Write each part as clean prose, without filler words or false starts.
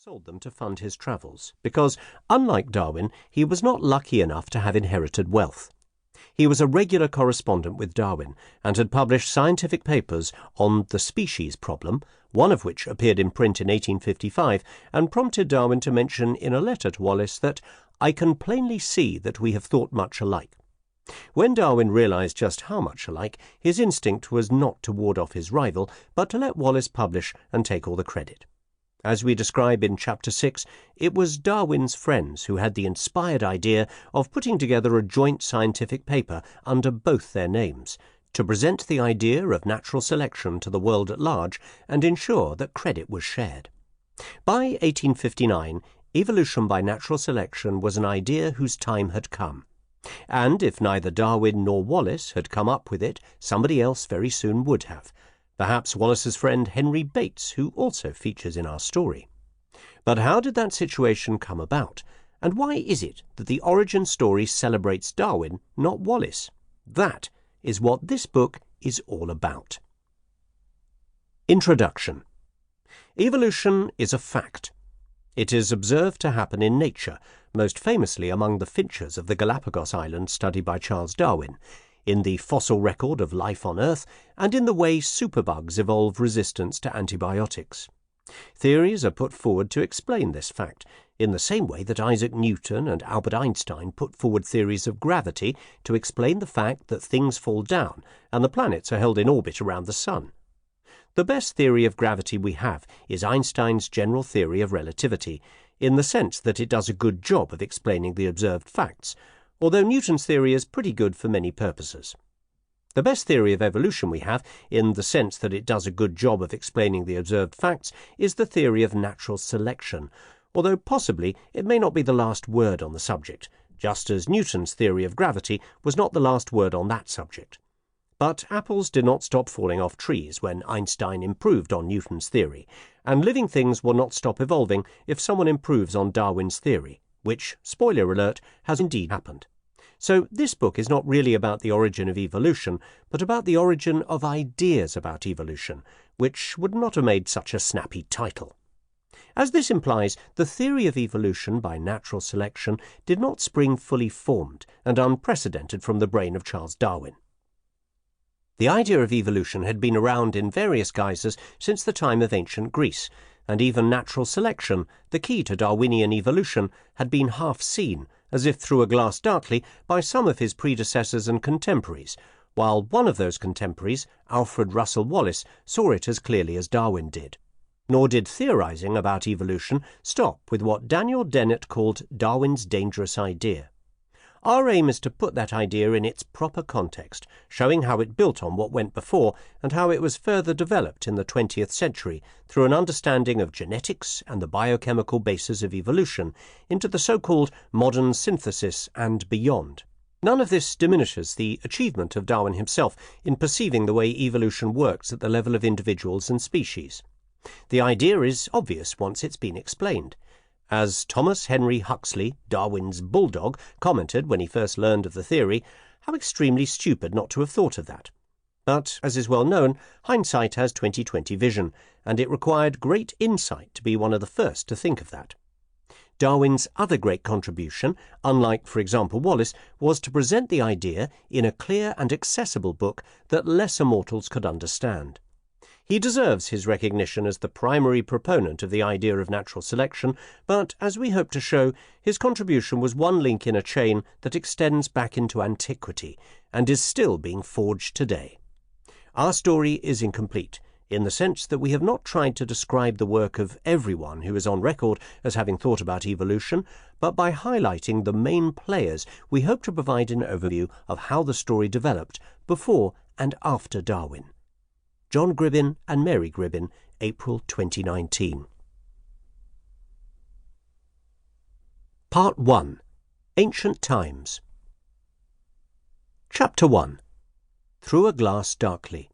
sold them to fund his travels, because, unlike Darwin, he was not lucky enough to have inherited wealth. He was a regular correspondent with Darwin, and had published scientific papers on the species problem, one of which appeared in print in 1855, and prompted Darwin to mention in a letter to Wallace that, "I can plainly see that we have thought much alike." When Darwin realized just how much alike, his instinct was not to ward off his rival, but to let Wallace publish and take all the credit. As we describe in Chapter 6, it was Darwin's friends who had the inspired idea of putting together a joint scientific paper under both their names, to present the idea of natural selection to the world at large and ensure that credit was shared. By 1859, evolution by natural selection was an idea whose time had come. And if neither Darwin nor Wallace had come up with it, somebody else very soon would have. Perhaps Wallace's friend Henry Bates, who also features in our story. But how did that situation come about? And why is it that the origin story celebrates Darwin, not Wallace? That is what this book is all about. Introduction. Evolution is a fact. It is observed to happen in nature, most famously among the finches of the Galapagos Islands studied by Charles Darwin, in the fossil record of life on Earth, and in the way superbugs evolve resistance to antibiotics. Theories are put forward to explain this fact, in the same way that Isaac Newton and Albert Einstein put forward theories of gravity to explain the fact that things fall down and the planets are held in orbit around the Sun. The best theory of gravity we have is Einstein's general theory of relativity, in the sense that it does a good job of explaining the observed facts, although Newton's theory is pretty good for many purposes. The best theory of evolution we have, in the sense that it does a good job of explaining the observed facts, is the theory of natural selection, although possibly it may not be the last word on the subject, just as Newton's theory of gravity was not the last word on that subject. But apples did not stop falling off trees when Einstein improved on Newton's theory, and living things will not stop evolving if someone improves on Darwin's theory, which, spoiler alert, has indeed happened. So this book is not really about the origin of evolution, but about the origin of ideas about evolution, which would not have made such a snappy title. As this implies, the theory of evolution by natural selection did not spring fully formed and unprecedented from the brain of Charles Darwin. The idea of evolution had been around in various guises since the time of ancient Greece, and even natural selection, the key to Darwinian evolution, had been half seen, as if through a glass darkly, by some of his predecessors and contemporaries, while one of those contemporaries, Alfred Russel Wallace, saw it as clearly as Darwin did. Nor did theorizing about evolution stop with what Daniel Dennett called Darwin's dangerous idea. Our aim is to put that idea in its proper context, showing how it built on what went before and how it was further developed in the 20th century through an understanding of genetics and the biochemical basis of evolution into the so-called modern synthesis and beyond. None of this diminishes the achievement of Darwin himself in perceiving the way evolution works at the level of individuals and species. The idea is obvious once it's been explained. As Thomas Henry Huxley, Darwin's bulldog, commented when he first learned of the theory, how extremely stupid not to have thought of that. But, as is well known, hindsight has 20/20 vision, and it required great insight to be one of the first to think of that. Darwin's other great contribution, unlike, for example, Wallace, was to present the idea in a clear and accessible book that lesser mortals could understand. He deserves his recognition as the primary proponent of the idea of natural selection, but, as we hope to show, his contribution was one link in a chain that extends back into antiquity and is still being forged today. Our story is incomplete, in the sense that we have not tried to describe the work of everyone who is on record as having thought about evolution, but by highlighting the main players, we hope to provide an overview of how the story developed before and after Darwin. John Gribbin and Mary Gribbin, April 2019. Part 1. Ancient Times. Chapter 1. Through a Glass Darkly.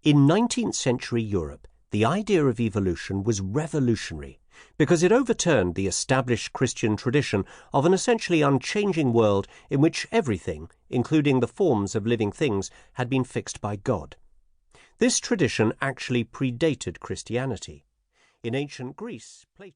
In 19th century Europe, the idea of evolution was revolutionary because it overturned the established Christian tradition of an essentially unchanging world in which everything, including the forms of living things, had been fixed by God. This tradition actually predated Christianity. In ancient Greece, Plato